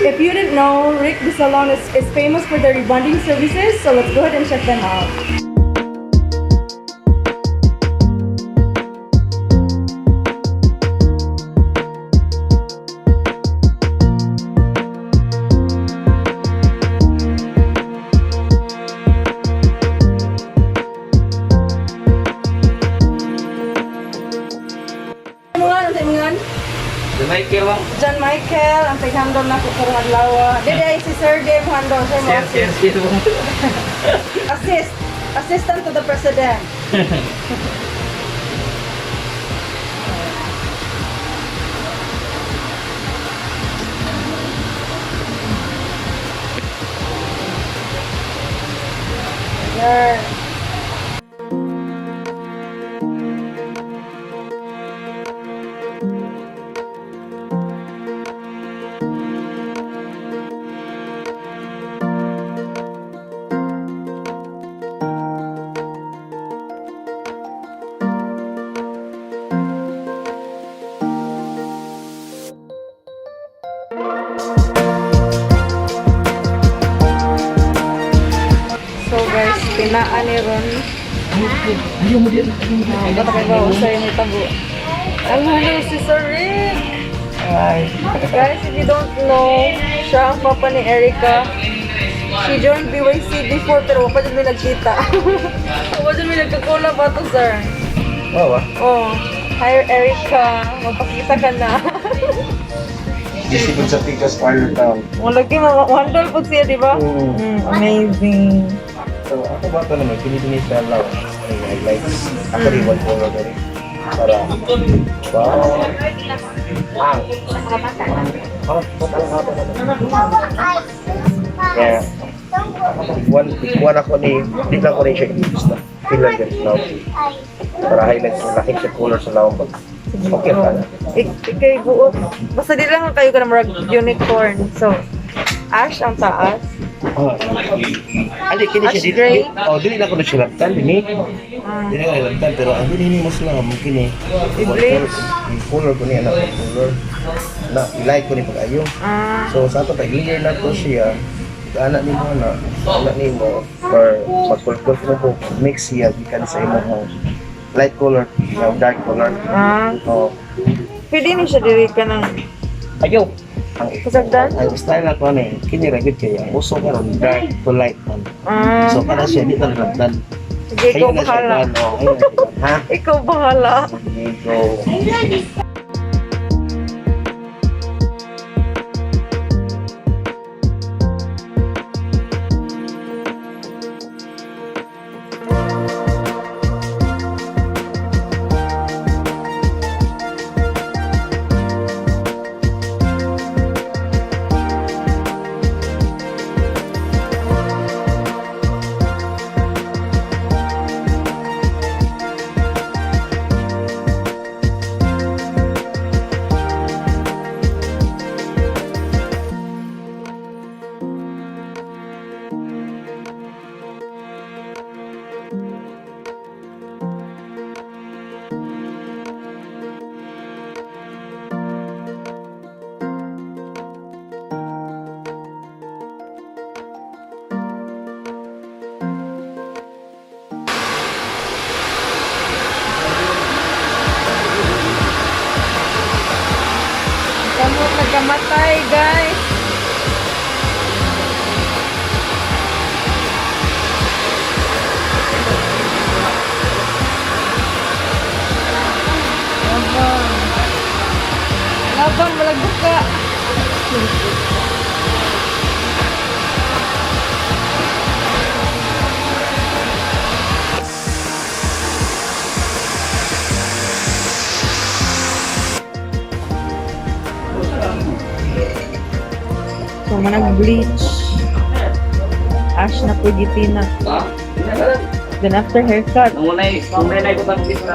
If you didn't know, Rick the Salon is famous for their rebonding services, so let's go ahead and check them out. Ano nga, ang timingan? Michael lang. John Michael, ang tag-handle na ko karong adlaw. Dede si Sir Dave handle, sir mo. Assistant to the President. Sir. So guys, pinaan ni Ron. Bata kayo ba usay ni tabo. Ang hello si Sir Rick. Guys, if you don't know, siya ang papa ni Erica. She joined BYC before pero wapa din may nagkita. Wapa din may nagkakola ba to, sir? Oo. Oh, hi Erica. Magpakita ka na. Disipin sa Tigas Fire Town. Malaki wandol po siya, di ba? Amazing. So, ako ba ito naman? Pinipinis na lang. I like, ako rin one color na rin. Para, wow. Yeah. One ako ni, hindi lang ko rin siya i-use na. Kailan din na. Para highlight sa laki sa color sa lawang. Okay pa na. Ikay buot. Basta di lang kayo ka na marag unicorn. So, ash ang taas. Ali, kini Ash siya gray. dito. Oh, dili na ko na siya lantan, dini. Dili na lantan, pero ang dili mas lang, mungkin I-bleach. color ko niya na, color. Na, ilike ko ni pag-ayo. So, sa ito, pag-layer na to siya, anak ni mo na, anak ni mo, or mag-color mo po, mix siya, gikan sa imo light color, dark color. Oh. Pwede ni siya diri ka ng Ayaw. kasagdan? Ang style na ko ni, kiniragid kaya, uso ka ng dark to light man. So, para siya, di ka lantan. Sige, ikaw bahala. Ha? Ikaw bahala. Sige, go. mamatay, guys. Labang. Labang, walang buka. So, manag-bleach. Ash na po gitina. Then after haircut. Munay na ito ang pista.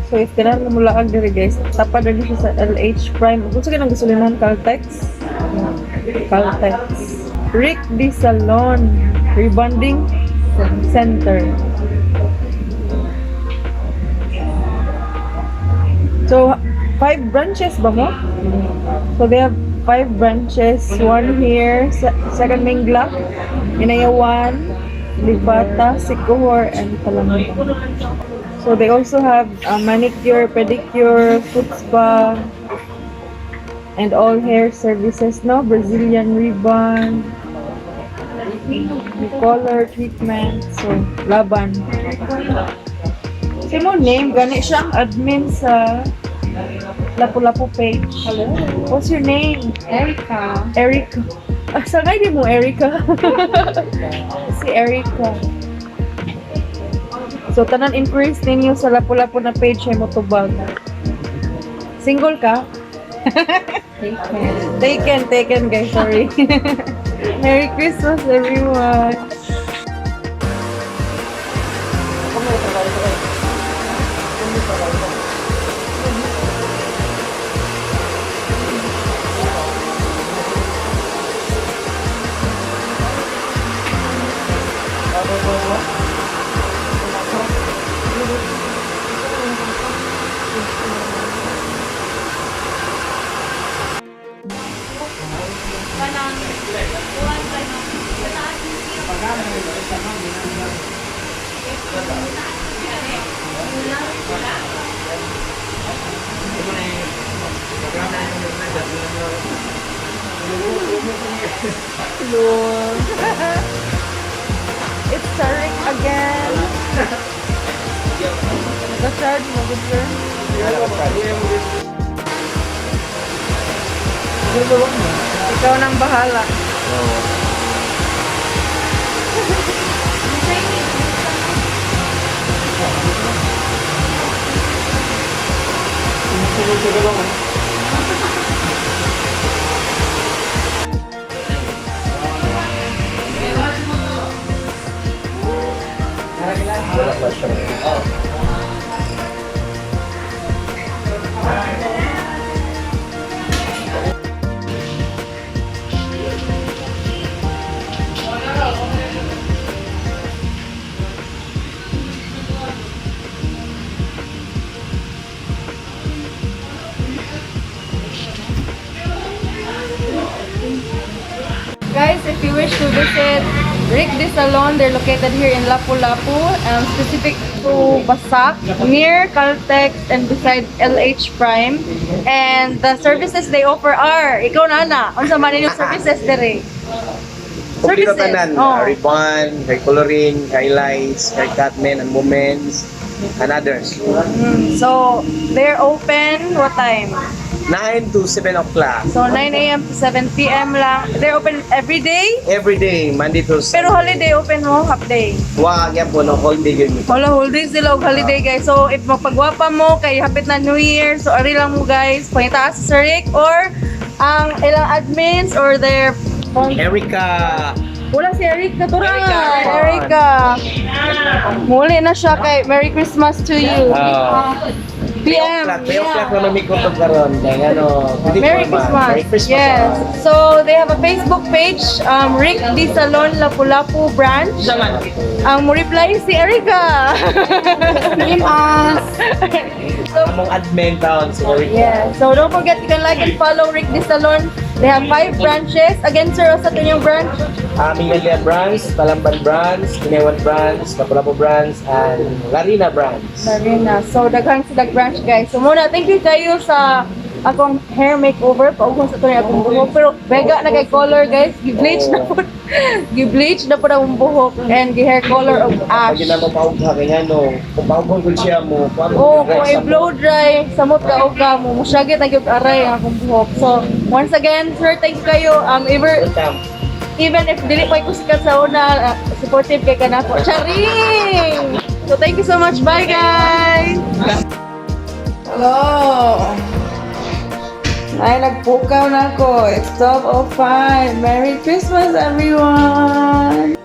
So, is kailangan mo mulaag diri guys. Tapad rin siya sa LH Prime. Kung sa ganang gasolinahan, Caltex. Caltex. Rick D. Salon. Rebonding Center. So, 5 branches ba mo? So, they have 5 branches. One here, second Mingla, Inayawan, Libata, Sikuhor, and Talamang. So, they also have manicure, pedicure, foot spa, and all hair services, no? Brazilian ribbon, color treatment, so, laban. Sino name? Gani siya ang admin sa Lapulapu page. Hello? What's your name? Erica. Erica. Ah, sangay di mo, Erica. Si Erica. So, tanan inquiries ninyo sa Lapulapu na page ay motubag. Single ka? Taken guys, sorry. Merry Christmas everyone. Lord. It's Tarik again. The charge mo, good sir? Ikaw nang bahala. Wala pa siya. Guys, if you wish to visit Rick the Salon, they're located here in Lapulapu, specific to Basak, near Caltex and beside LH Prime. And the services they offer are, ikaw na na, unsa man yung services dire? Kompleto tanan, Oh. ribbon, hair coloring, highlights, haircut men and women's, and others. So, they're open, what time? 9 to 7 o'clock. So, 9 a.m. to 7 p.m. lang. They're open every day? Every day, Monday to Sunday. Pero holiday open mo, half day. Wag yan po, no, holiday yun. Wala, holiday sila og holiday guys. So, if magpagwapa mo, kay hapit na New Year, so ari lang mo guys, pangitaas sa Sir Rick or ang ilang admins or their Erica. wala si Eric na tura. Erica. Erica. Muli na siya kay Merry Christmas to you. PM. May o'clock na may kutog karon. Dahil ano, Merry Christmas. Merry Christmas. Yes. So, they have a Facebook page, Rick D. Salon Lapulapu branch. Ang mo reply si Erica. Famous. So, Among admin town si Erica. yeah. So, don't forget, you can like and follow Rick D. Salon They have 5 branches. Again, sir, sa yung branch? Mingalia branch, Talamban branch, Kinewan branch, Lapulapu branch, and Larina branch. Marina. So, daghang sila branch, guys. So, muna, thank you kayo sa akong hair makeover. Paugong sa ito yung akong buhok. Pero, mega na kay color, guys. Gi-bleach na po. Gi-bleach na po na akong buhok. And gi-hair color of ash. Pag na mo paugha kaya no, kung paugong ko siya mo, Oh, kung i-blow dry, samot ka o ka mo, musyagit na yung aray ang akong buhok. So, once again, sir, thank you kayo. Even if dili pa ko sikat sa una, supportive kay kanako. Charing! So, thank you so much. Bye, guys! Hello! Ay, nagpukaw na ako. It's 12:05. Merry Christmas, everyone!